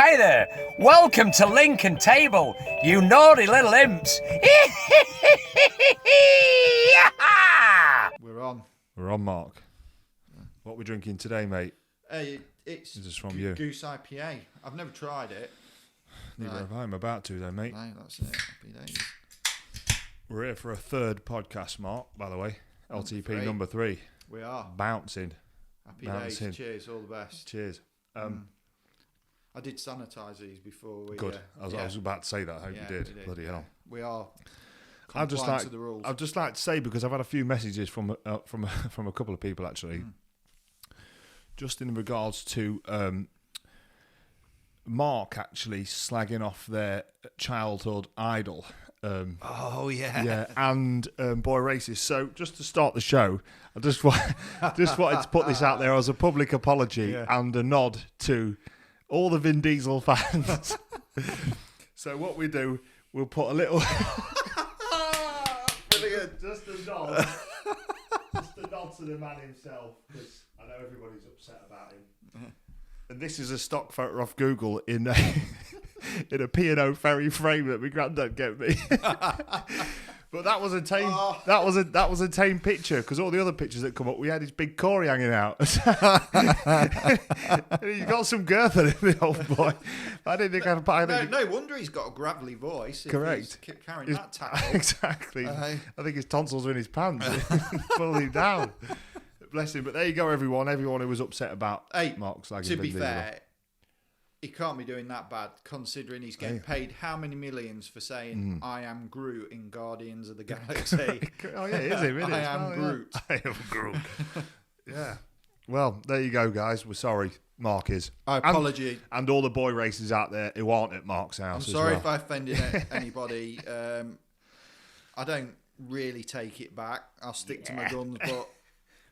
Hi there. Welcome to Lincoln Table, you naughty little imps. We're on. We're on, Mark. What are we drinking today, mate? Hey, it's This is from you. Goose IPA. I've never tried it. Neither have I. I'm about to, though, mate. No, that's it. Happy days. We're here for a third podcast, Mark, by the way. LTP number 3. We are. Bouncing. Happy Bouncing. days. Cheers. All the best. Cheers. I did sanitise these before we... Good. I was about to say that. I hope you did. Bloody hell. We are I'd compliant to the rules. I'd just like to say, because I've had a few messages from a couple of people, actually, just in regards to Mark actually slagging off their childhood idol. Oh, yeah. Yeah, and Boy Racist. So just to start the show, I just wanted to put this out there as a public apology and a nod to all the Vin Diesel fans. So what we do, we'll put a little... Brilliant. Just a nod to the man himself, because I know everybody's upset about him. And this is a stock photo off Google in a P&O Ferry frame that my granddad gave me. But that was a tame. That was a tame picture, because all the other pictures that come up, we had his big Corey hanging out. He's got some girth in him, the old boy. I didn't think I'd. No wonder he's got a gravelly voice. Correct. If he's carrying that tackle. Exactly. I think his tonsils are in his pants, pulling him down. Bless him. But there you go, everyone. Everyone who was upset about Mark slagging. To be fair, he can't be doing that bad, considering he's getting paid how many millions for saying "I am Groot" in Guardians of the Galaxy. Oh yeah, it is him, isn't it? I am Groot. I am Groot. Yeah. Well, there you go, guys. We're sorry. Mark is. I apologize. And all the boy racers out there who aren't at Mark's house. I'm sorry as well. if I offended anybody. I don't really take it back. I'll stick to my guns,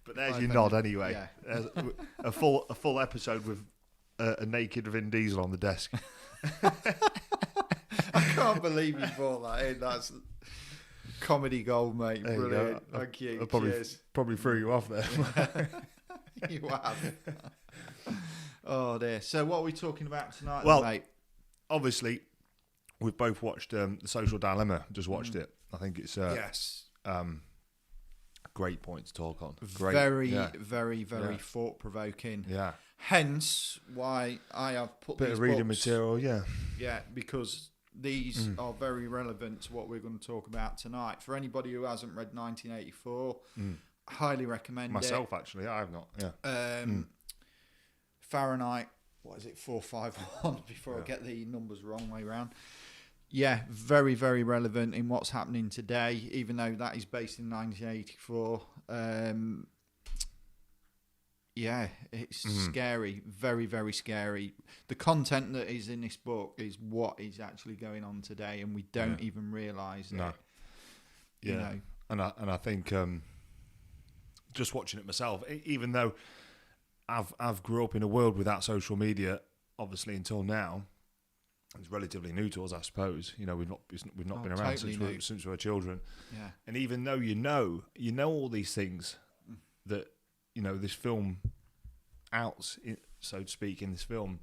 But there's your nod anyway. Yeah. a full episode with a naked Vin Diesel on the desk. I can't believe you brought that in. That's comedy gold, mate. There Brilliant. You Thank you. I Cheers. probably threw you off there. You have. Oh dear. So what are we talking about tonight, Well, mate? Obviously, we've both watched The Social Dilemma. Just watched it. I think it's Yes. Great point to talk on. Great. Very thought-provoking. Yeah. Hence why I have put Bit these of reading books, material, yeah. Yeah, because these are very relevant to what we're going to talk about tonight. For anybody who hasn't read 1984, highly recommend Myself, actually, I have not. Yeah. Fahrenheit, what is it, 451, before I get the numbers wrong way around. Yeah, very, very relevant in what's happening today, even though that is based in 1984. Yeah, it's scary, very, very scary. The content that is in this book is what is actually going on today, and we don't even realise it. Yeah. You know. And I think just watching it myself, even though I've grew up in a world without social media, obviously until now. It's relatively new to us, I suppose. You know, we've not been around since we were children. Yeah. And even though you know all these things that this film so to speak, in this film,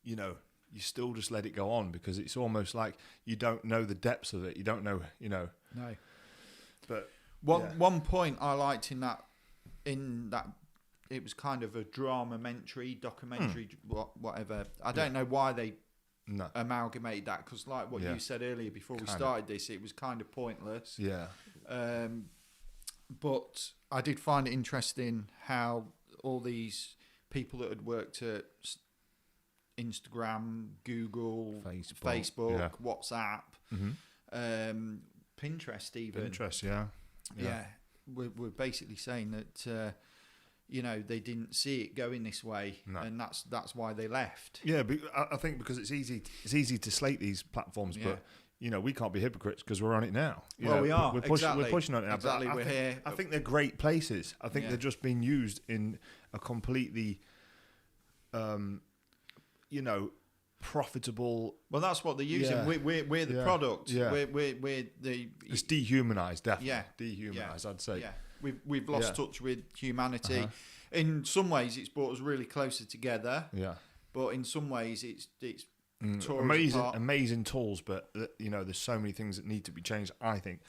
you still just let it go on, because it's almost like you don't know the depths of it. You don't know, No. But one point I liked in that it was kind of a documentary, whatever. I don't know why they amalgamate that, because like what you said earlier before we started this, it was kind of pointless. Yeah. But I did find it interesting how all these people that had worked at Instagram, Google, Facebook, WhatsApp, Pinterest even. Pinterest, yeah. We're basically saying that they didn't see it going this way, and that's why they left. Yeah, but I think because it's easy to slate these platforms, but we can't be hypocrites because we're on it now. We are. We're pushing on it now. Exactly, we're here. I think they're great places. I think they're just being used in a completely, profitable. Well, that's what they're using. Yeah. We're the product. Yeah. We're the. It's dehumanised, definitely. Yeah. Dehumanised, I'd say. Yeah. We've lost touch with humanity. In some ways, it's brought us really closer together. Yeah. But in some ways, it's tore us apart. Amazing tools, but there's so many things that need to be changed. I think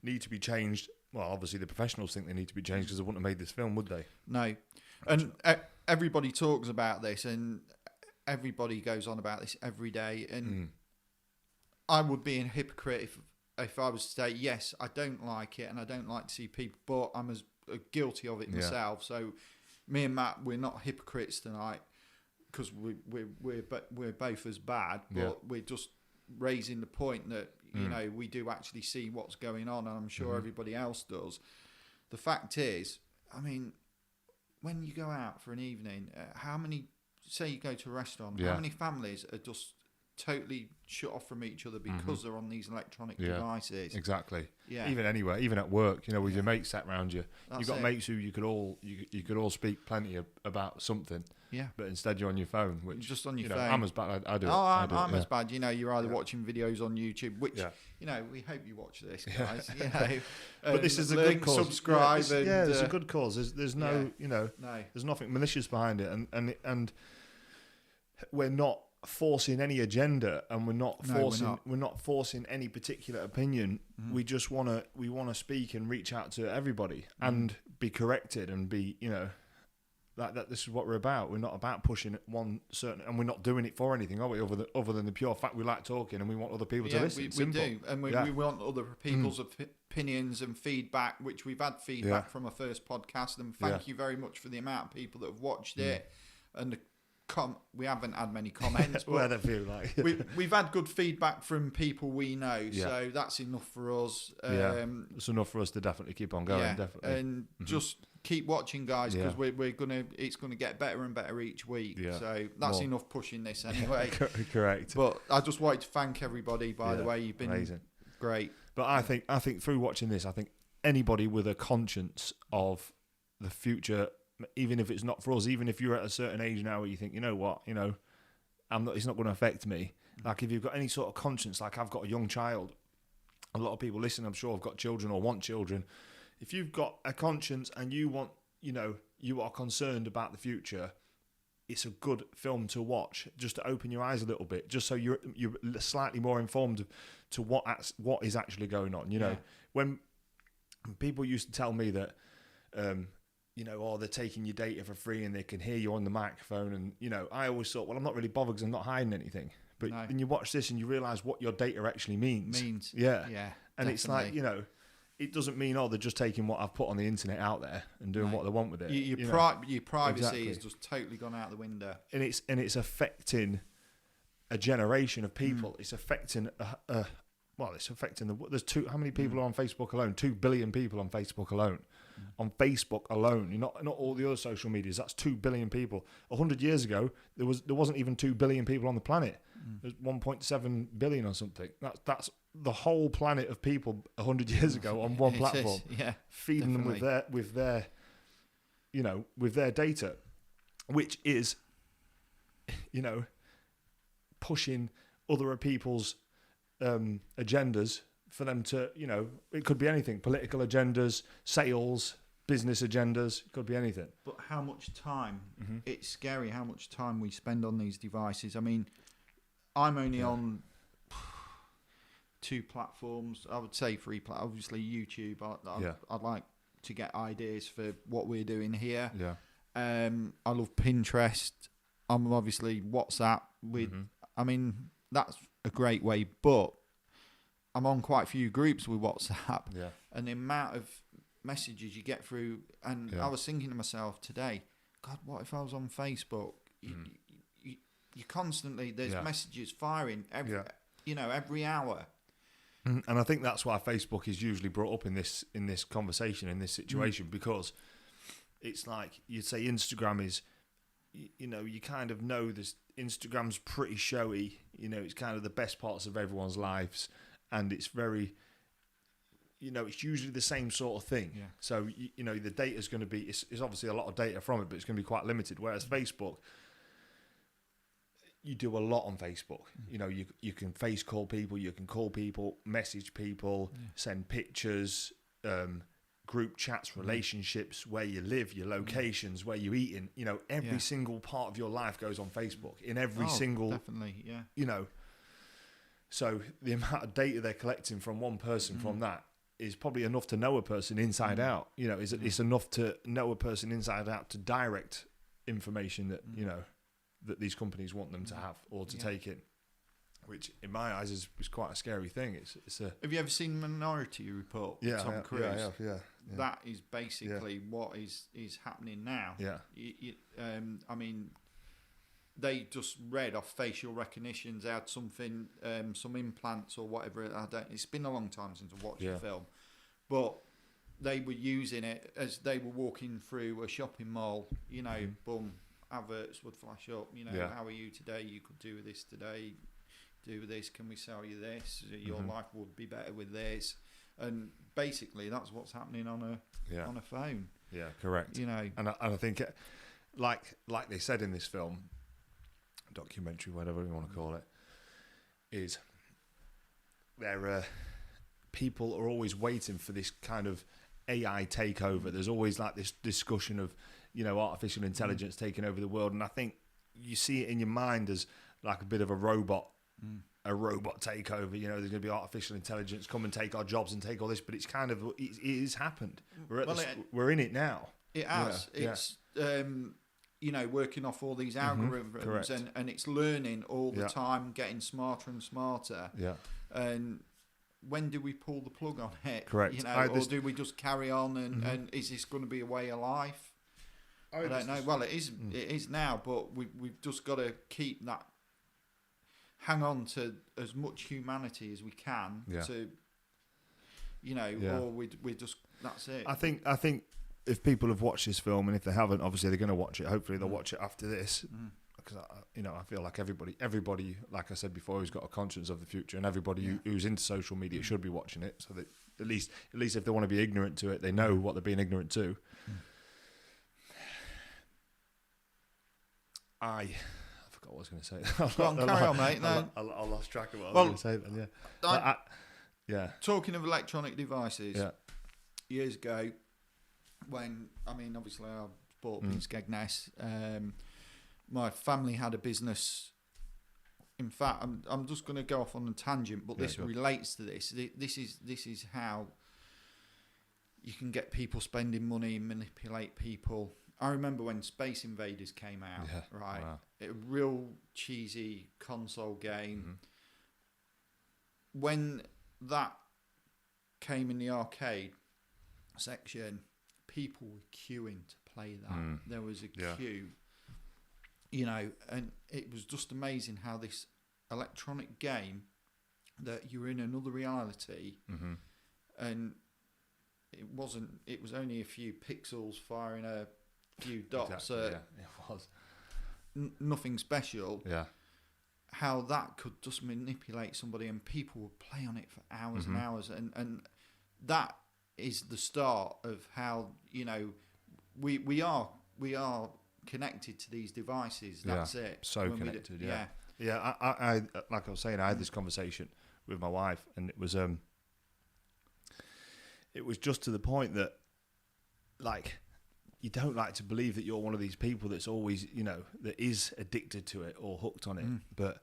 need to be changed. Well, obviously the professionals think they need to be changed because they wouldn't have made this film, would they? No, and everybody talks about this, and everybody goes on about this every day. And I would be a hypocrite if I was to say, yes, I don't like it, and I don't like to see people, but I'm as guilty of it myself. So me and Matt, we're not hypocrites tonight because we're both as bad, but we're just raising the point that we do actually see what's going on, and I'm sure everybody else does. The fact is, I mean, when you go out for an evening, how many, say you go to a restaurant, how many families are just totally shut off from each other because they're on these electronic devices? Exactly. Yeah. Even anywhere, even at work, with your mates sat around you. You've got mates who you could all speak plenty about something. Yeah. But instead you're on your phone, which just on your phone. I'm as bad. I do. Oh, I'm as bad. You're either watching videos on YouTube, which we hope you watch this, guys. But this is a good cause. Subscribe. It's a good cause. There's no, there's nothing malicious behind it, and we're not forcing any agenda, and we're not forcing any particular opinion. We just want to speak and reach out to everybody and be corrected and be that this is what we're about. We're not about pushing one certain, and we're not doing it for anything, are we? Other than the pure fact we like talking and we want other people to listen. We do, and we want other people's opinions and feedback, which we've had feedback from our first podcast, and thank you very much for the amount of people that have watched it. And we haven't had many comments, but we've had good feedback from people we know, so that's enough for us. It's enough for us to definitely keep on going, definitely, and just keep watching, guys, because it's gonna get better and better each week. So that's enough pushing this anyway. Correct. But I just wanted to thank everybody. By the way, you've been amazing, great. But I think through watching this, I think anybody with a conscience of the future, even if it's not for us, even if you're at a certain age now where you think, it's not going to affect me. Like if you've got any sort of conscience, like I've got a young child, a lot of people listen, I'm sure, have got children or want children. If you've got a conscience and you want, you are concerned about the future, it's a good film to watch, just to open your eyes a little bit, just so you're slightly more informed to what is actually going on. When people used to tell me that, they're taking your data for free and they can hear you on the microphone. And, I always thought, well, I'm not really bothered because I'm not hiding anything. But when you watch this and you realise what your data actually means. Yeah. And definitely. It's like, it doesn't mean, they're just taking what I've put on the internet out there and doing what they want with it. Your privacy has just totally gone out the window. And it's affecting a generation of people. It's affecting there's how many people are on Facebook alone? 2 billion people on Facebook alone. On Facebook alone, not all the other social medias. That's 2 billion people. 100 years ago, there wasn't even 2 billion people on the planet. There's 1.7 billion or something. That's the whole planet of people 100 years ago on one platform. Feeding definitely. Them with their data, which is, pushing other people's agendas. For them to, it could be anything, political agendas, sales, business agendas, it could be anything. But how much time, it's scary how much time we spend on these devices. I mean, I'm only on 2 platforms, I would say 3 platforms, obviously YouTube. I'd like to get ideas for what we're doing here. I love Pinterest. I'm obviously WhatsApp. I mean, that's a great way, but I'm on quite a few groups with WhatsApp, and the amount of messages you get through. And I was thinking to myself today, God, what if I was on Facebook? You constantly, there's messages firing every hour. And I think that's why Facebook is usually brought up in this conversation, in this situation, because it's like you'd say Instagram is, you kind of know this. Instagram's pretty showy. It's kind of the best parts of everyone's lives. And it's very, it's usually the same sort of thing. So, the data's going to be, it's obviously a lot of data from it, but it's going to be quite limited. Whereas Facebook, you do a lot on Facebook. You can face call people, you can call people, message people, send pictures, group chats, relationships, where you live, your locations, where you're eating. You know, every single part of your life goes on Facebook. In every single, definitely, yeah. You know, so the amount of data they're collecting from one person from that is probably enough to know a person inside out. You know, it's enough to know a person inside out to direct information that you know that these companies want them to have or to take in. Which, in my eyes, is quite a scary thing. It's a. Have you ever seen Minority Report? Yeah, Tom Cruise. Yeah, I have, yeah. That is basically what is happening now. Yeah. I mean, they just read off facial recognitions, had something, some implants or whatever. It's been a long time since I've watched the film, but they were using it as they were walking through a shopping mall. You know, boom, adverts would flash up. You know, how are you today? You could do this today. Do this, can we sell you this? Your life would be better with this. And basically that's what's happening on a phone. Yeah, correct. You know, and I think like they said in this film, documentary, whatever you want to call it, is there people are always waiting for this kind of AI takeover. There's always like this discussion of, you know, artificial intelligence taking over the world, and I think you see it in your mind as like a bit of a robot takeover. You know, there's going to be artificial intelligence come and take our jobs and take all this, but it's kind of it has happened. We're in it now. It has. It's you know, working off all these algorithms and it's learning all the time, getting smarter and smarter. Yeah. And when do we pull the plug on it? Correct. You know, or do we just carry on and is this going to be a way of life? I don't know. Well, it is. It is now, but we've just got to keep that. Hang on to as much humanity as we can to, you know, or we just, that's it. I think if people have watched this film, and if they haven't, obviously they're going to watch it. Hopefully they'll watch it after this, because I feel like everybody, like I said before, who's got a conscience of the future, and everybody who's into social media should be watching it, so that at least if they want to be ignorant to it, they know what they're being ignorant to. I forgot what I was going to say. Go on, carry on, mate. No. I lost track of what I was going to say then. Yeah. Talking of electronic devices, years ago, when obviously I bought up in Skegness, my family had a business. In fact, I'm just going to go off on a tangent, but this relates to this. This is how you can get people spending money and manipulate people. I remember when Space Invaders came out, right? Wow. A real cheesy console game. When that came in the arcade section, people were queuing to play that. There was a queue, you know, and it was just amazing how this electronic game that you're in another reality, and it was only a few pixels firing a few dots. Exactly, it was nothing special. Yeah. How that could just manipulate somebody, and people would play on it for hours and hours, and that is the start of how, you know, we are connected to these devices. That's it. So when connected. I like I was saying, I had this conversation with my wife, and it was just to the point that, like, you don't like to believe that you're one of these people that's always, you know, that is addicted to it or hooked on it. But,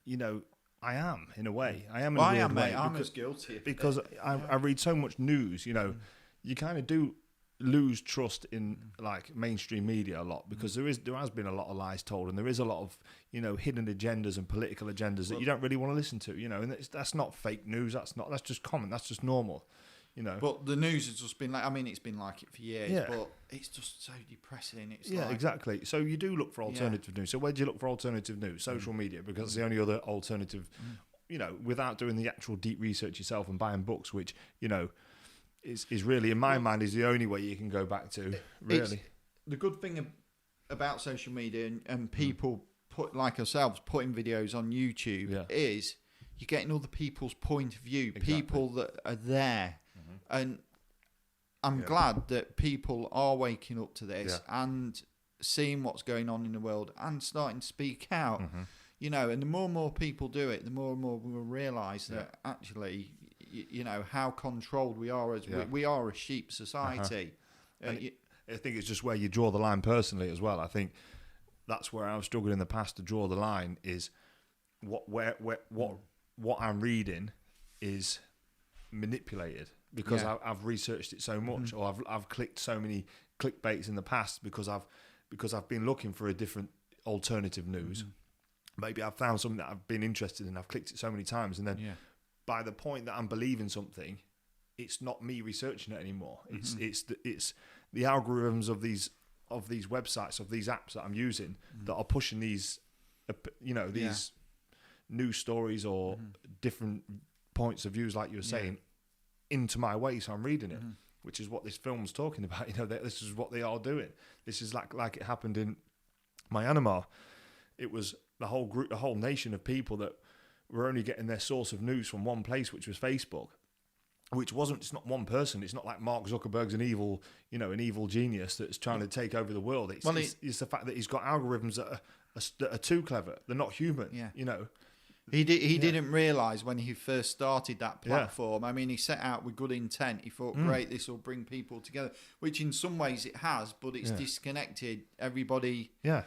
you know, I am, in a way. I am in a weird way. I'm as guilty. Because I read so much news, you know, you kind of do lose trust in, like, mainstream media a lot, because there has been a lot of lies told, and there is a lot of, you know, hidden agendas and political agendas that you don't really want to listen to, you know, and that's not fake news. That's just common. That's just normal. You know. But the news has just been like, it's been like it for years, but it's just so depressing. It's exactly. So you do look for alternative news. So where do you look for alternative news? Social media, because it's the only other alternative, you know, without doing the actual deep research yourself and buying books, which, you know, is really, in my mind, is the only way you can go back to, really. The good thing about social media and people like ourselves putting videos on YouTube is you're getting other people's point of view, people that are there. And I'm glad that people are waking up to this and seeing what's going on in the world and starting to speak out. You know, and the more and more people do it, the more and more we'll realise that actually, you know, how controlled we are as we are a sheep society. I think it's just where you draw the line personally as well. I think that's where I've struggled in the past to draw the line is what I'm reading is manipulated because I've researched it so much, or I've clicked so many clickbaits in the past because I've been looking for a different alternative news. Maybe I've found something that I've been interested in. I've clicked it so many times, and then by the point that I'm believing something, it's not me researching it anymore. It's the algorithms of these websites, of these apps that I'm using that are pushing these, these news stories or different points of views, like you were saying, into my way. So I'm reading it, which is what this film's talking about. You know, this is what they are doing. This is like it happened in Myanmar. It was the whole group, the whole nation of people that were only getting their source of news from one place, which was Facebook. Which wasn't, it's not one person. It's not like Mark Zuckerberg's an evil genius that's trying to take over the world. It's the fact that he's got algorithms that are too clever. They're not human, you know. He didn't realise when he first started that platform. I mean, he set out with good intent. He thought, great, this will bring people together, which in some ways it has, but it's disconnected everybody. Yeah.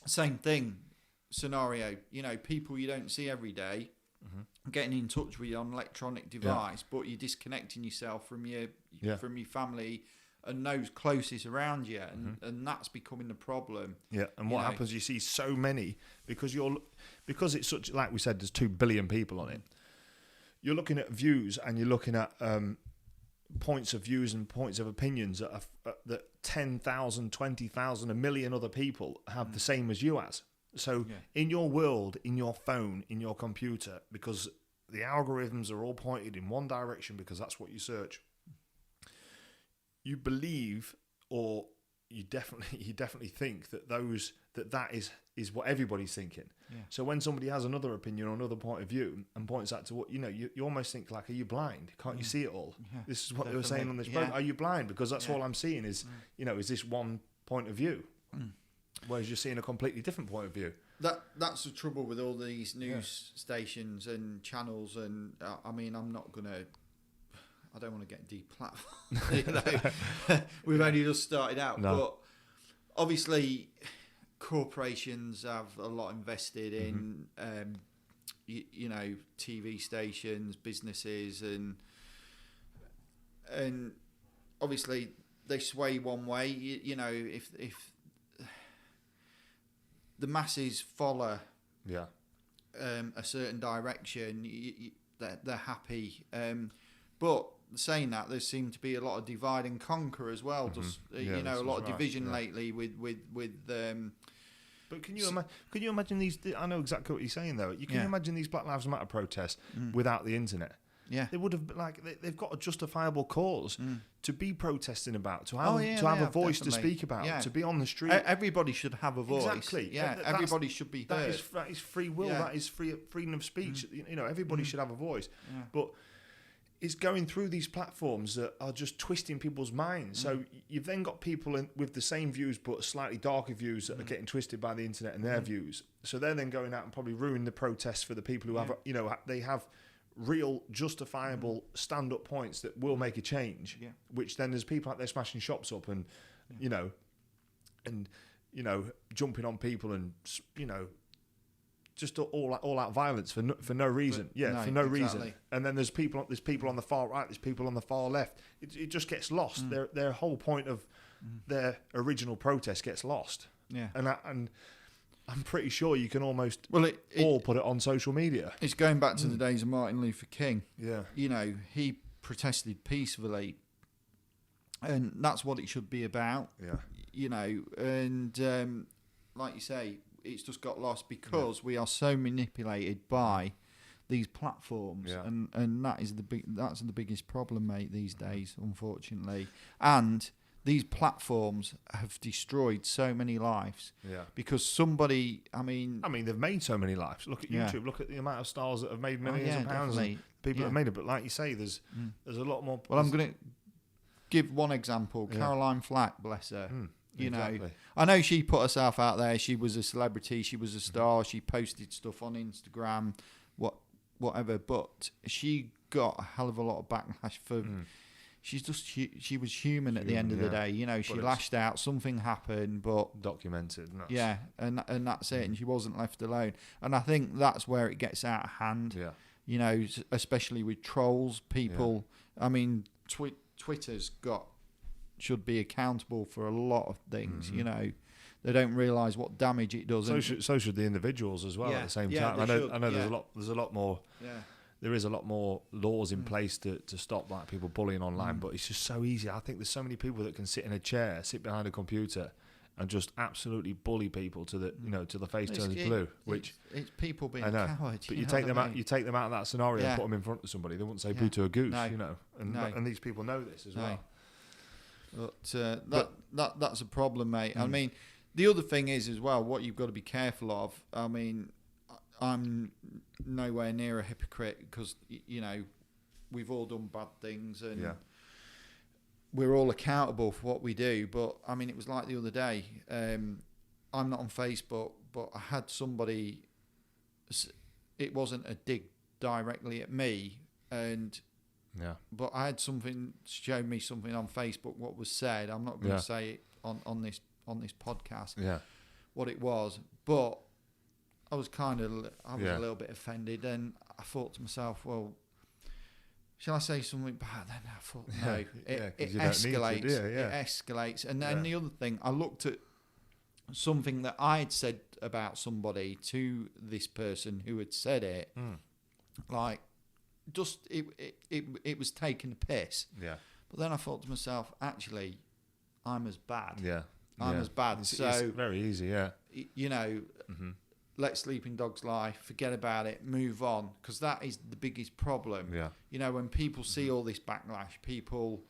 Same thing, scenario. You know, people you don't see every day. Getting in touch with you on an electronic device, but you're disconnecting yourself from your family and those closest around you, and that's becoming the problem. Yeah, and what happens? You see so many because it's such, like we said, there's 2 billion people on it. You're looking at views and you're looking at points of views and points of opinions that 10,000, 20,000, a million other people have the same as you as. So in your world, in your phone, in your computer, because the algorithms are all pointed in one direction because that's what you search, you believe, or you definitely think that is what everybody's thinking. Yeah. So when somebody has another opinion or another point of view and points that to what, you almost think like, are you blind? Can't you see it all? Yeah, this is what they were saying on this program. Are you blind? Because that's all I'm seeing is, is this one point of view? Whereas you're seeing a completely different point of view. That's the trouble with all these news stations and channels, and I mean, I don't want to get deplatformed. We've only just started out, but obviously corporations have a lot invested in, TV stations, businesses, and obviously they sway one way. If the masses follow a certain direction, they're happy. But saying that, there seemed to be a lot of divide and conquer as well. Just a lot of division lately with. But can you imagine these? I know exactly what you're saying though. You can imagine these Black Lives Matter protests without the internet. Yeah, they would have they've got a justifiable cause to be protesting about, to have a voice to speak about, to be on the street. Everybody should have a voice. Exactly. Yeah, everybody should be heard. That is free will. That is freedom of speech. Everybody should have a voice. Yeah. But it's going through these platforms that are just twisting people's minds. So you've then got people with the same views but slightly darker views that are getting twisted by the internet and their views. So they're then going out and probably ruining the protests for the people who have, they have real justifiable stand-up points that will make a change, which then there's people out there smashing shops up and jumping on people and just all out violence for no reason. For no reason. And then there's people on the far right, there's people on the far left. It just gets lost. Their whole point of their original protest gets lost. Yeah. And I'm pretty sure you can almost all put it on social media. It's going back to the days of Martin Luther King. Yeah. He protested peacefully, and that's what it should be about. Yeah. And like you say, it's just got lost because we are so manipulated by these platforms, and that's the biggest problem, mate, these days, unfortunately. And these platforms have destroyed so many lives. Yeah. Because somebody, I mean, they've made so many lives. Look at YouTube. Look at the amount of stars that have made millions of pounds. And people have made it. But like you say, there's a lot more. Well, I'm going to give one example. Caroline Flack, bless her. Exactly. I know she put herself out there. She was a celebrity. She was a star. She posted stuff on Instagram, whatever. But she got a hell of a lot of backlash for. She's just she was human at the end of the day. You know, she lashed out. Something happened, but documented. And that's it. And she wasn't left alone. And I think that's where it gets out of hand. Yeah. You know, especially with trolls, people. Yeah. I mean, Twitter's should be accountable for a lot of things. You know, they don't realise what damage it does. So should the individuals as well. At the same time, I know there's a lot more. Yeah. There is a lot more laws in place to stop like people bullying online, but it's just so easy. I think there's so many people that can sit in a chair, sit behind a computer, and just absolutely bully people to the face turns blue. Which it's people being cowards. But you take them out of that scenario and put them in front of somebody. They wouldn't say boo to a goose, you know. And these people know this as well. But that's a problem, mate. I mean, the other thing is as well what you've got to be careful of. I mean, I'm nowhere near a hypocrite because, you know, we've all done bad things and we're all accountable for what we do. But, I mean, it was like the other day. I'm not on Facebook, but I had somebody... It wasn't a dig directly at me. But I had something show me something on Facebook, what was said. I'm not going to say it on this podcast, what it was. But... I was a little bit offended, and I thought to myself, well, shall I say something bad? Then I thought, no, it escalates. It escalates. And then the other thing, I looked at something that I had said about somebody to this person who had said it, like, just, it was taking a piss. Yeah. But then I thought to myself, actually, I'm as bad. Yeah. I'm as bad. It's very easy, you know... Let sleeping dogs lie, forget about it, move on, because that is the biggest problem. Yeah. You know, when people see all this backlash, people,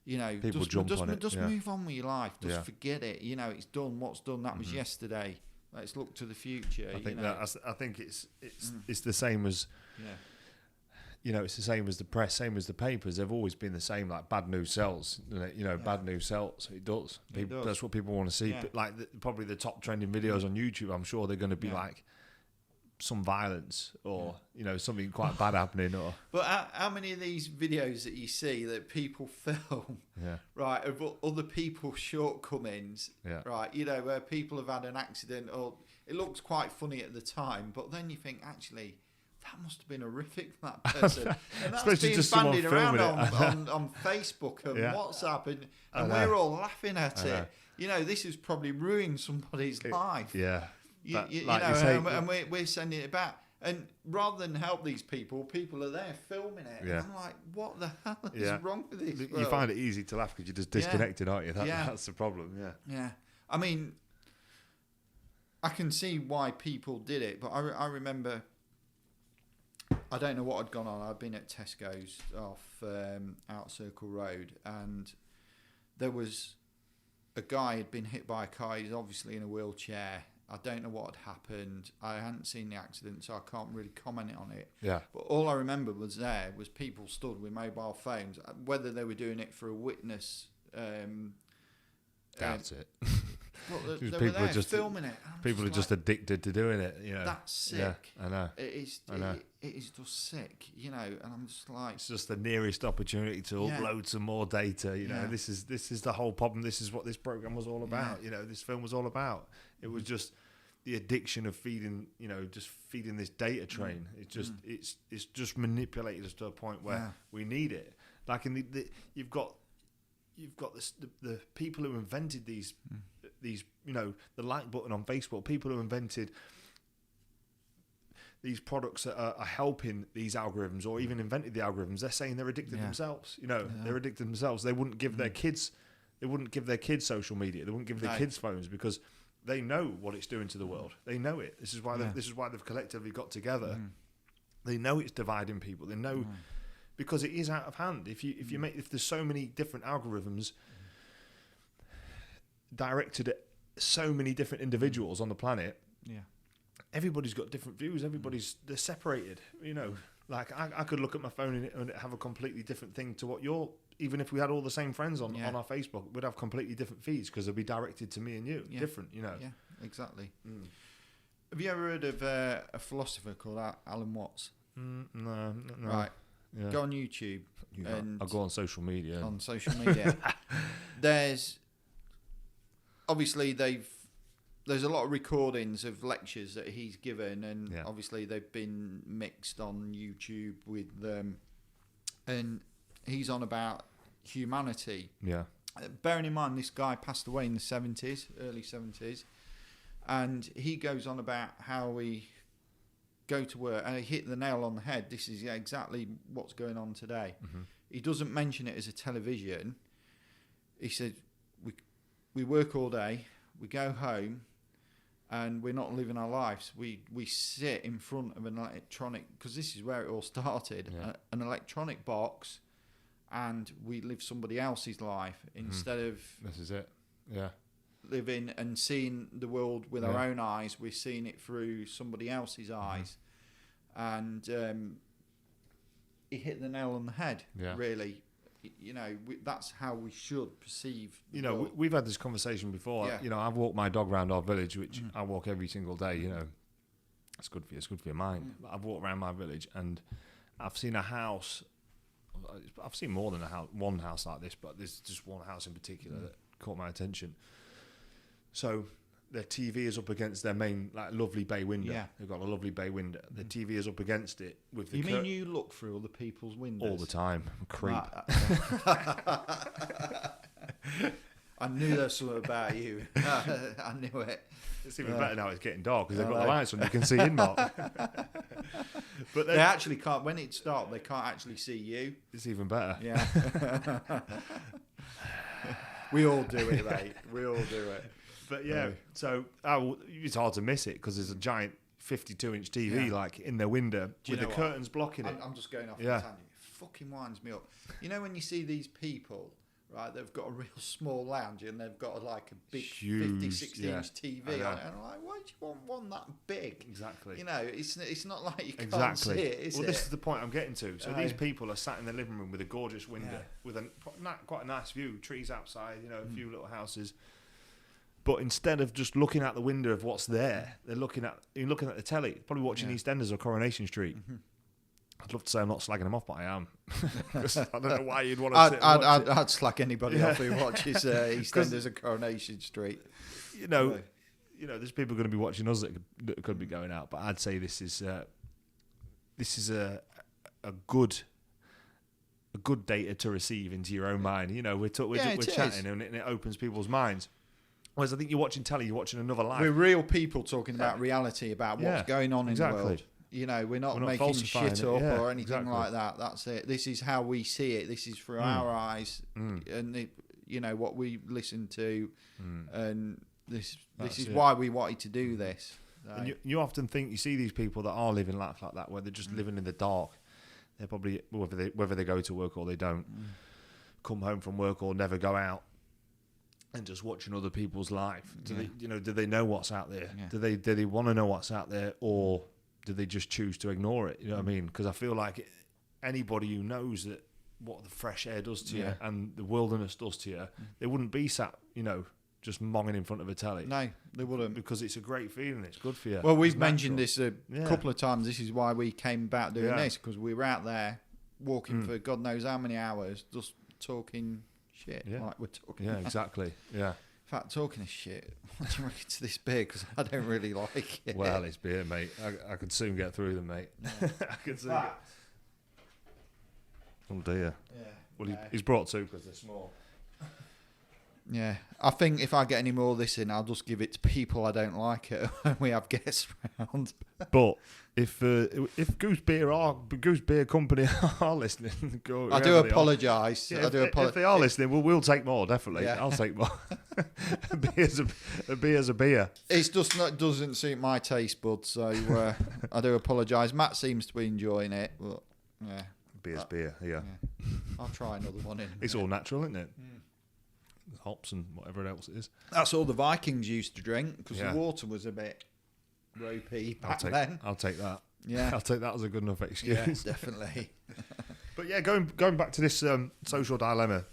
you know, just move on with your life. Just forget it. You know, it's done. What's done, that was yesterday. Let's look to the future. I think it's the same as, you know, it's the same as the press, same as the papers. They've always been the same. Like bad news sells. You know, bad news sells. It does. That's what people want to see. But like probably the top trending videos on YouTube, I'm sure they're going to be like some violence or you know something quite bad happening. Or but how many of these videos that you see that people film, right, of other people's shortcomings, right? You know, where people have had an accident, or it looks quite funny at the time, but then you think actually. That must have been horrific for that person. And that's being bandied around on Facebook and WhatsApp, and we're all laughing at it. You know, this has probably ruined somebody's life. Yeah. And we're sending it back. And rather than help these people are there filming it. Yeah. And I'm like, what the hell is wrong with this world? You find it easy to laugh because you're just disconnected, aren't you? That's the problem, Yeah. I mean, I can see why people did it, but I remember... I don't know what had gone on. I'd been at Tesco's off Out Circle Road, and there was a guy who'd been hit by a car. He's obviously in a wheelchair. I don't know what had happened. I hadn't seen the accident, so I can't really comment on it. Yeah. But all I remember was people stood with mobile phones, whether they were doing it for a witness. Doubt it. Well, they were there filming it. People are just addicted to doing it. You know. That's sick. Yeah, I know. It is just sick, you know. And I'm just like, it's just the nearest opportunity to upload some more data. You know, this is the whole problem. This is what this program was all about. You know, this film was all about. It was just the addiction of feeding. You know, just feeding this data train. It's just it's just manipulated us to a point where we need it. Like in you've got the people who invented these, you know, the like button on Facebook, people who invented these products that are helping these algorithms, or even invented the algorithms. They're saying they're addicted themselves. You know, they're addicted themselves. They wouldn't give their kids, social media. They wouldn't give their kids phones because they know what it's doing to the world. They know it. This is why they've collectively got together. They know it's dividing people. They know. Because it is out of hand. If there's so many different algorithms directed at so many different individuals on the planet, everybody's got different views. They're separated. You know, like I could look at my phone and have a completely different thing to what you're. Even if we had all the same friends on our Facebook, we'd have completely different feeds because they'd be directed to me and you. Different, you know. Yeah, exactly. Have you ever heard of a philosopher called Alan Watts? No. Right. Yeah. Go on YouTube. I'll go on social media. On social media. There's obviously there's a lot of recordings of lectures that he's given, and obviously they've been mixed on YouTube with and he's on about humanity. Yeah. Bearing in mind this guy passed away in the 70s, early 70s, and he goes on about how we go to work, and he hit the nail on the head. This is exactly what's going on today. Mm-hmm. He doesn't mention it as a television. He said we work all day, we go home, and we're not living our lives. We sit in front of an electronic, because this is where it all started, an electronic box, and we live somebody else's life instead of... This is it, yeah. Living and seeing the world with our own eyes, we're seeing it through somebody else's eyes. And he hit the nail on the head, really. You know, that's how we should perceive the world. We've had this conversation before. Yeah. You know, I've walked my dog around our village, which I walk every single day. You know, it's good for you. It's good for your mind. But I've walked around my village and I've seen a house. I've seen more than one house like this, but there's just one house in particular that caught my attention. So their TV is up against their main, lovely bay window. Yeah. They've got a lovely bay window. The TV is up against it with the. You mean you look through other people's windows all the time? I'm a creep. I knew there was something about you. I knew it. It's even better now. It's getting dark because they've got the lights on. You can see in, Mark. But they actually can't. When it's dark, they can't actually see you. It's even better. Yeah. We all do it, mate. We all do it. But so it's hard to miss it because there's a giant 52-inch TV in their window with the curtains blocking it. I'm just going off on a tangent. It fucking winds me up. You know when you see these people, right? They've got a real small lounge and they've got a big huge, 50, 60-inch TV on it. And I'm like, why do you want one that big? Exactly. You know, it's not like you can't see it, is it? Well, this is the point I'm getting to. So these people are sat in the living room with a gorgeous window with quite a nice view, trees outside, a few little houses. But instead of just looking out the window of what's there, you're looking at the telly, probably watching EastEnders or Coronation Street. Mm-hmm. I'd love to say I'm not slagging them off, but I am. I don't know why you'd want to. I'd slag anybody off who watches EastEnders and Coronation Street. There's people going to be watching us that could be going out, but I'd say this is a good data to receive into your own mind. We're chatting and it opens people's minds. Whereas I think you're watching telly, you're watching another life. We're real people talking about reality, about what's going on in the world. We're not making shit up or anything like that. That's it. This is how we see it. This is through our eyes, and what we listen to, and this is why we wanted to do this. And you often think you see these people that are living life like that, where they're just living in the dark. They're probably whether they go to work or they don't, come home from work or never go out. And just watching other people's life, do they know what's out there? Yeah. Do they want to know what's out there, or do they just choose to ignore it? You know what I mean? Because I feel like anybody who knows that what the fresh air does to you and the wilderness does to you, they wouldn't be sat, just monging in front of a telly. No, they wouldn't, because it's a great feeling. It's good for you. Well, we've mentioned this a couple of times. This is why we came about doing this, because we were out there walking for God knows how many hours, just talking shit like we're talking about. Exactly. Yeah. In fact, talking of shit, what do you reckon to this beer? Because I don't really like it. Well, it's beer, mate. I could soon get through them, mate. I could soon Oh dear. Yeah. Well, he's brought two because they're small. Yeah, I think if I get any more of this in, I'll just give it to people I don't like it when we have guests round. But if Goose Beer Company are listening, I do apologise. Yeah, if they are listening, we'll take more, definitely. Yeah. I'll take more. a beer's a beer. It's just doesn't suit my taste buds, so I do apologise. Matt seems to be enjoying it, but yeah. Beer's beer, yeah. I'll try another one in. It's all natural, isn't it? Hops and whatever else it is. That's all the Vikings used to drink, because the water was a bit ropey back then. I'll take that. Yeah, I'll take that as a good enough excuse. Yeah, definitely. But yeah, going back to this social dilemma,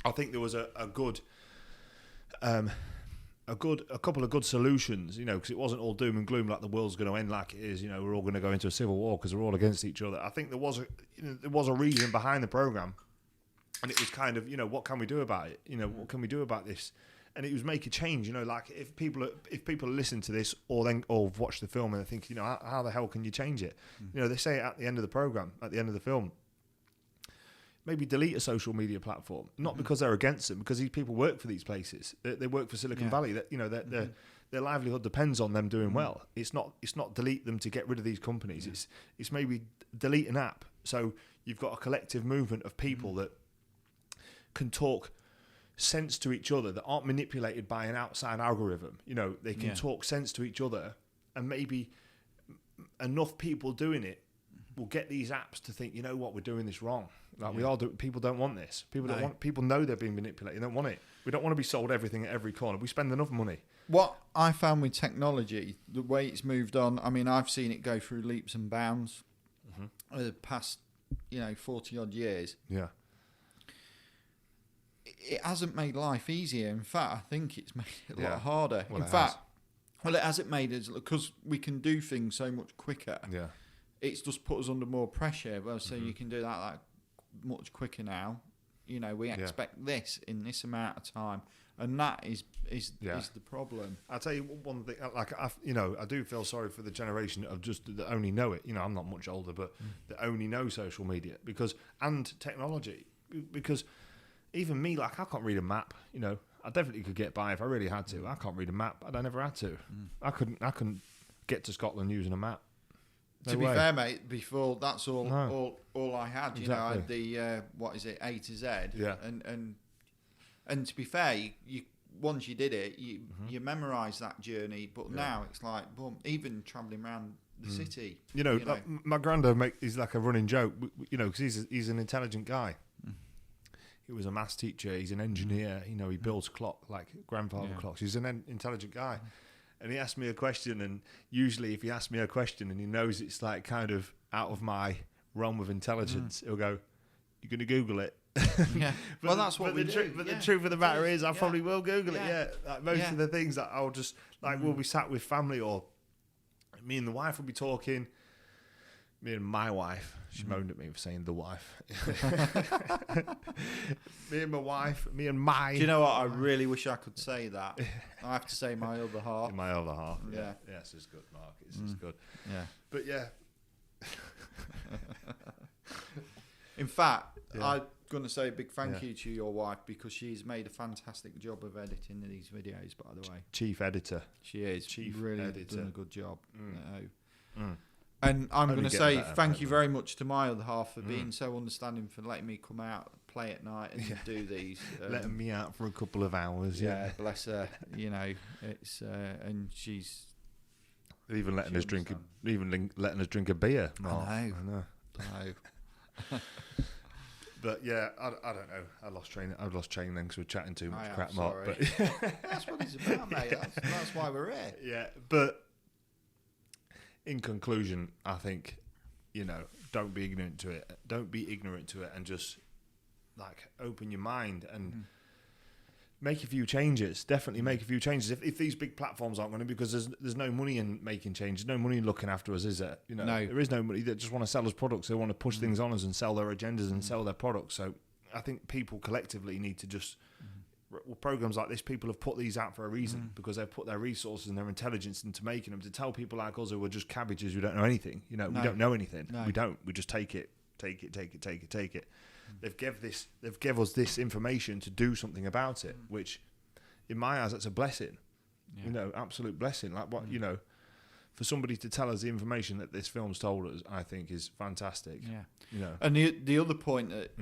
I think there was a good a couple of good solutions, you know, because it wasn't all doom and gloom like the world's going to end like it is. You know, we're all going to go into a civil war because we're all against each other. I think there was a reason behind the program, and it was kind of, you know, what can we do about it? You know, what can we do about this? And it was make a change. You know, like if people listen to this or watch the film and they think, you know, how the hell can you change it? You know, they say it at the end of the program, at the end of the film. Maybe delete a social media platform, not because they're against them, because these people work for these places. They work for Silicon Valley. That, you know, their livelihood depends on them doing well. It's not delete them to get rid of these companies. It's maybe delete an app. So you've got a collective movement of people that can talk sense to each other, that aren't manipulated by an outside algorithm. You know, they can talk sense to each other, and maybe enough people doing it will get these apps to think, you know what, we're doing this wrong. Like we all do. People don't want this. People know they're being manipulated. They don't want it. We don't want to be sold everything at every corner. We spend enough money. What I found with technology, the way it's moved on, I mean, I've seen it go through leaps and bounds the past, 40 odd years. Yeah. It hasn't made life easier. In fact, I think it's made it a lot harder. Well, it hasn't made us, because we can do things so much quicker. Yeah. It's just put us under more pressure. Well, so you can do that much quicker now. You know, we expect this in this amount of time, and that is the problem. I'll tell you one thing. Like I do feel sorry for the generation of that only know it. You know, I'm not much older, but that only know social media and technology. Because even me, like, I can't read a map. You know, I definitely could get by if I really had to. I can't read a map, and I never had to. I couldn't get to Scotland using a map. To be fair, mate, before that's all I had. You know, I had the A to Z. Yeah. And to be fair, you once you did it, you memorise that journey. But now it's like, boom, even travelling around the city. You know, like, my granddad is like a running joke. You know, because he's an intelligent guy. He was a maths teacher. He's an engineer. You know, he builds grandfather clocks. He's an intelligent guy. And he asked me a question, and usually if he asks me a question and he knows it's like kind of out of my realm of intelligence, he'll go, "You're going to Google it." Yeah. Well, that's what we do. But the truth of the matter is, I probably will Google it. Yeah. Like most of the things that I'll just we'll be sat with family, or me and the wife will be talking. Me and my wife, she moaned at me for saying the wife. Me and my wife, me and my... Do you know what? I really wish I could say that. I have to say my other half. My other half, yeah. Yes, it's good, Mark. It's good. Yeah. But yeah. In fact, I'm going to say a big thank you to your wife, because she's made a fantastic job of editing these videos, by the way. Chief editor. She is. Chief really editor. Done a good job. And I'm going to say thank you very much to my other half for being so understanding, for letting me come out, play at night, and do these. Letting me out for a couple of hours. Yeah, bless her. You know, it's and she's even letting us drink a beer. Mark. I know. But yeah, I don't know. I lost train then because we're chatting too much crap, sorry. Mark. But that's what it's about, mate. That's why we're here. Yeah, but. In conclusion, I think, don't be ignorant to it. Don't be ignorant to it, and just open your mind and make a few changes. Definitely make a few changes. If these big platforms aren't going to, because there's no money in making changes, no money in looking after us, is there? No. There is no money. They just want to sell us products. They want to push things on us and sell their agendas and sell their products. So I think people collectively need to just. Programs like this, people have put these out for a reason, because they've put their resources and their intelligence into making them. To tell people like us who are just cabbages who don't know anything, we don't know anything. No. We don't. We just take it. They've given us this information to do something about it, which, in my eyes, that's a blessing. Yeah. Absolute blessing. Like what for somebody to tell us the information that this film's told us, I think is fantastic. Yeah. And the other point that.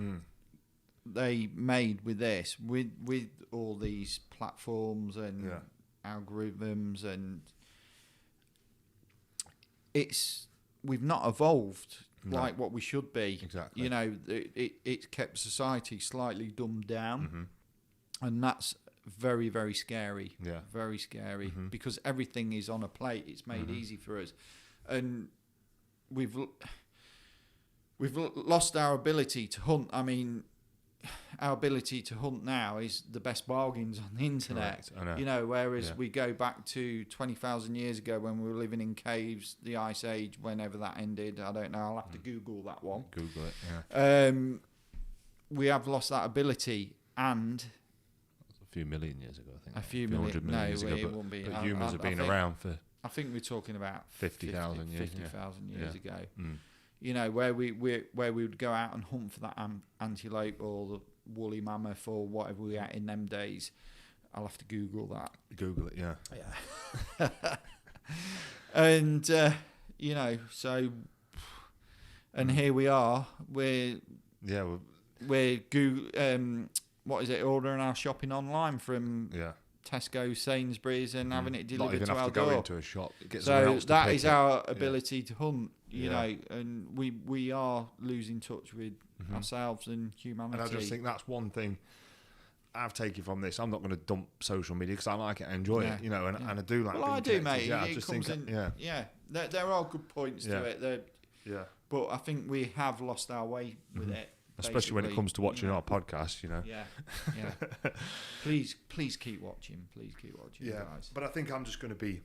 They made with this, with all these platforms and algorithms, and we've not evolved like what we should be. Exactly. It's kept society slightly dumbed down, and that's very, very scary. Yeah, very scary, because everything is on a plate. It's made easy for us, and we've lost our ability to hunt. I mean. our ability to hunt now is the best bargains on the internet. Correct, I know. You know, whereas Yeah. we go back to 20,000 years ago when we were living in caves, the Ice Age, whenever that ended. I don't know. I'll have to Google that one. Google it. Yeah. We have lost that ability, and A few million years ago, I think. a few 100 million. million No, years ago, it won't be. but humans have been think, around for. I think we're talking about 50,000 years, 50,000 years Yeah. ago. Mm. You know, where we would go out and hunt for that antelope or the woolly mammoth or whatever we had in them days. I'll have to Google that. Google it, yeah. Yeah. And you know, so, and here we are. We're Yeah, what is it? Ordering our shopping online from yeah. Tesco, Sainsbury's, and having it Not delivered even to have our to go door. into a shop. Get someone So else to that pick is it. our ability to hunt, you Yeah. know, and we are losing touch with ourselves and humanity. And I just think that's one thing I've taken from this. I'm not going to dump social media because I like it, I enjoy it, you know, and I do like. Well, being I do, connected. mate. Yeah, I It just comes think, in. Yeah, there are good points to it. yeah. But I think we have lost our way with it. Especially when it basically, comes to watching you know. our podcast, you know. Yeah, yeah. Please keep watching. Please keep watching, Yeah, guys. but I think I'm just going to be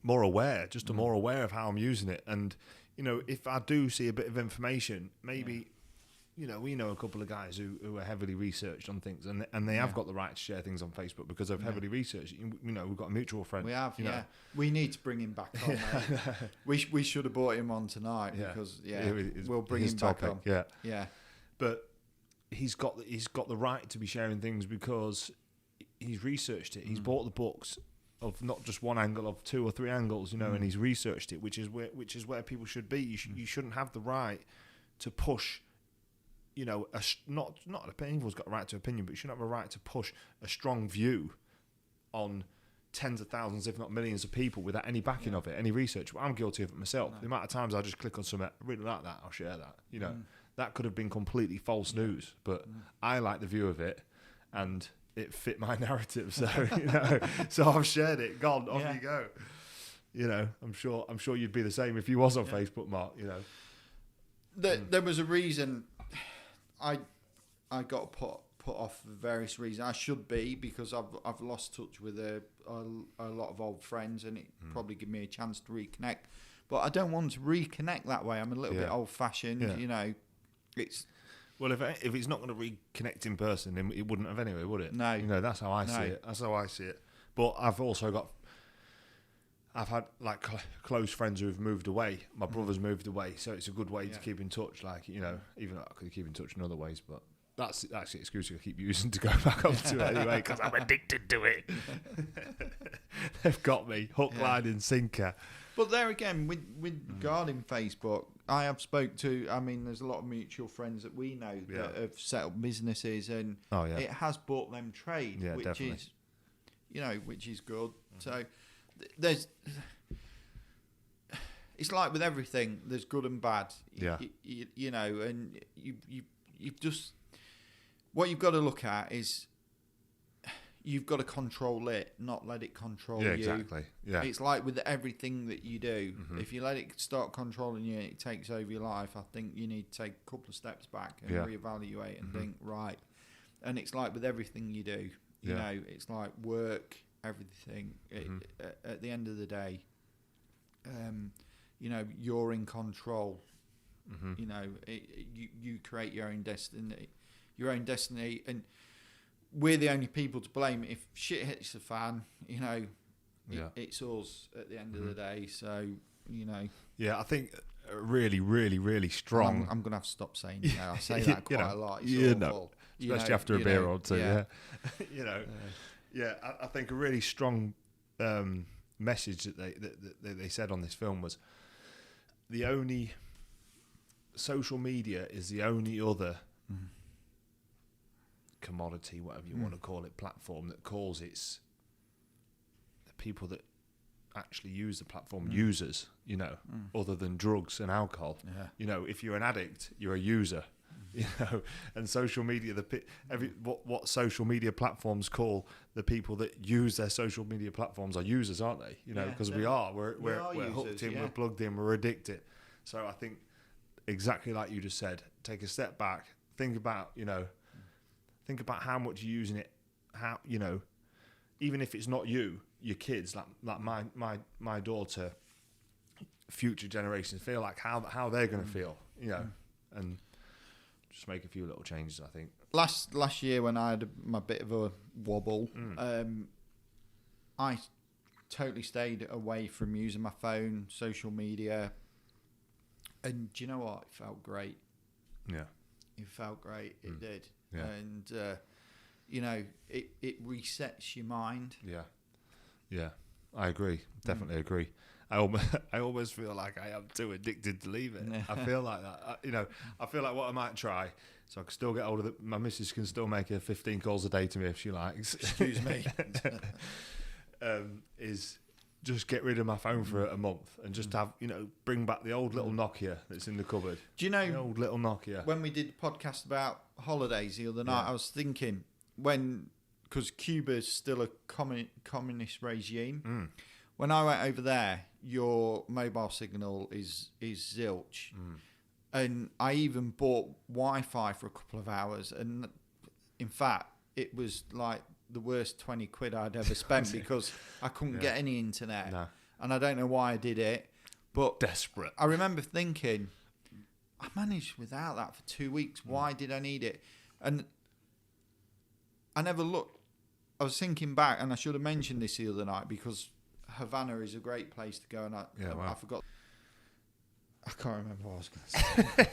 more aware, more aware of how I'm using it. And, you know, if I do see a bit of information, maybe, you know, we know a couple of guys who are heavily researched on things, and they have got the right to share things on Facebook because they've heavily researched. You know, we've got a mutual friend. We have, you know. We need to bring him back on, mate. We should have brought him on tonight because, we'll bring him back on. Yeah. Yeah. But he's got the right to be sharing things because he's researched it. He's bought the books of not just one angle, of 2 or 3 angles, you know, and he's researched it, which is where people should be. You shouldn't have the right to push, you know, not an opinion. Everyone's got a right to opinion, but you shouldn't have a right to push a strong view on tens of thousands, if not millions of people without any backing of it, any research. Well, I'm guilty of it myself. The amount of times I just click on something, I really like that, I'll share that, you know. That could have been completely false news, but I like the view of it, and it fit my narrative. So you know, so I've shared it. Gone, off you go. You know, I'm sure you'd be the same if you was on Facebook, Mark. You know, There was a reason I got put off for various reasons. I should be because I've lost touch with a lot of old friends, and it probably give me a chance to reconnect. But I don't want to reconnect that way. I'm a little bit old fashioned, you know. It's well, if it's not going to reconnect in person, then it wouldn't have anyway, would it? No. You know, that's how I see it. That's how I see it. But I've had like close friends who've moved away. My brother's moved away, so it's a good way to keep in touch. Like, you know, even though I could keep in touch in other ways, but that's the excuse I keep using to go back onto it anyway, because I'm addicted to it. They've got me hook, line, and sinker. But there again, with regarding Facebook, I have spoke to. I mean, there's a lot of mutual friends that we know that have set up businesses, and it has bought them trade, which definitely. is, you know, which is good. So there's. It's like with everything. There's good and bad. You know, and you've just what you've got to look at is. You've got to control it, not let it control you. Exactly. Yeah. It's like with everything that you do. If you let it start controlling you and it takes over your life, I think you need to take a couple of steps back and reevaluate and think, right. And it's like with everything you do. You know, it's like work, everything. At the end of the day, you know, you're in control. You know, you create your own destiny. And we're the only people to blame. If shit hits the fan, you know, it's us at the end of the day. So, you know. Yeah, I think really, really, really strong. I'm going to have to stop saying, you know, I say that quite a lot. It's awful. Especially after a beer or two, you know. I think a really strong message that they said on this film was social media is the only other commodity, whatever you want to call it, platform that calls its the people that actually use the platform users, you know, other than drugs and alcohol. You know, if you're an addict, you're a user. You know, and social media, what social media platforms call the people that use their social media platforms are users, aren't they? You know, because we're hooked in, we're plugged in, we're addicted. So I think exactly like you just said, take a step back, think about how much you're using it. How, even if it's not you, your kids, like my daughter, future generations feel like how they're going to feel, and just make a few little changes. I think last year when I had my bit of a wobble, I totally stayed away from using my phone, social media, and do you know what? It felt great. Yeah, it felt great. It did, yeah. And it resets your mind. Yeah, I agree. Definitely agree. I almost feel like I am too addicted to leave it. I feel like that. I feel like what I might try, so I can still get hold of it. My missus can still make her 15 calls a day to me if she likes. Excuse me. Is just get rid of my phone for a month and just have, bring back the old little Nokia that's in the cupboard. Do you know the old little Nokia? When we did the podcast about holidays the other night, I was thinking because Cuba's still a communist regime. When I went over there, your mobile signal is zilch. And I even bought Wi-Fi for a couple of hours. And in fact, it was like the worst 20 quid I'd ever spent because I couldn't get any internet. No. And I don't know why I did it. But desperate. I remember thinking, I managed without that for 2 weeks. Why did I need it? And I never looked. I was thinking back, and I should have mentioned this the other night because Havana is a great place to go, and I forgot. I can't remember what I was going to say.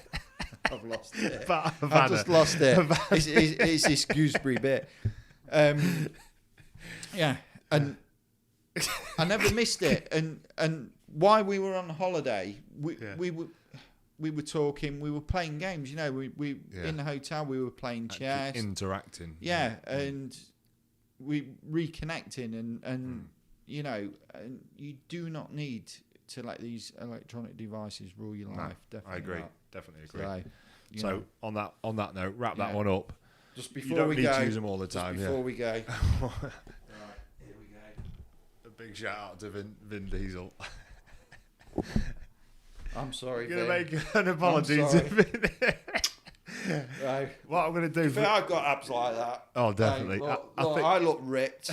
I've lost it. I've just lost it. It's this gooseberry bit. Yeah, and I never missed it. And while we were on holiday, we were talking, we were playing games. We in the hotel, we were playing chess, interacting. Yeah, and we reconnecting, and and you do not need to let these electronic devices rule your life. Definitely, I agree. Not. Definitely agree. So on that note, wrap that one up. Just before you don't we need go, to use them all the time. Before we go, right, here we go. A big shout out to Vin Diesel. I'm sorry. You're going to make an apology to Vin. Right. What I'm going to do I've got abs like that. Oh, definitely. I look ripped.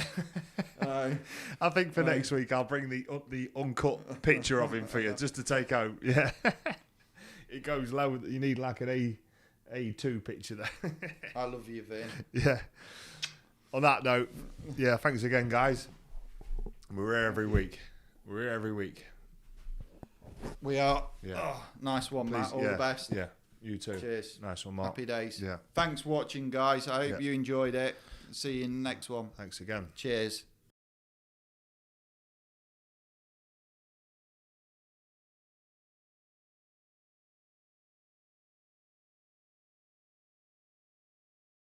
I think for next week I'll bring the uncut picture of him for you just to take out. Yeah, it goes low. You need like an A2 picture there. I love you, Vin. Yeah. On that note, thanks again, guys. We're here every week. We are. Yeah. Oh, nice one, Matt. All the best. Yeah. You too. Cheers. Nice one, Mark. Happy days. Yeah. Thanks for watching, guys. I hope you enjoyed it. See you in the next one. Thanks again. Cheers.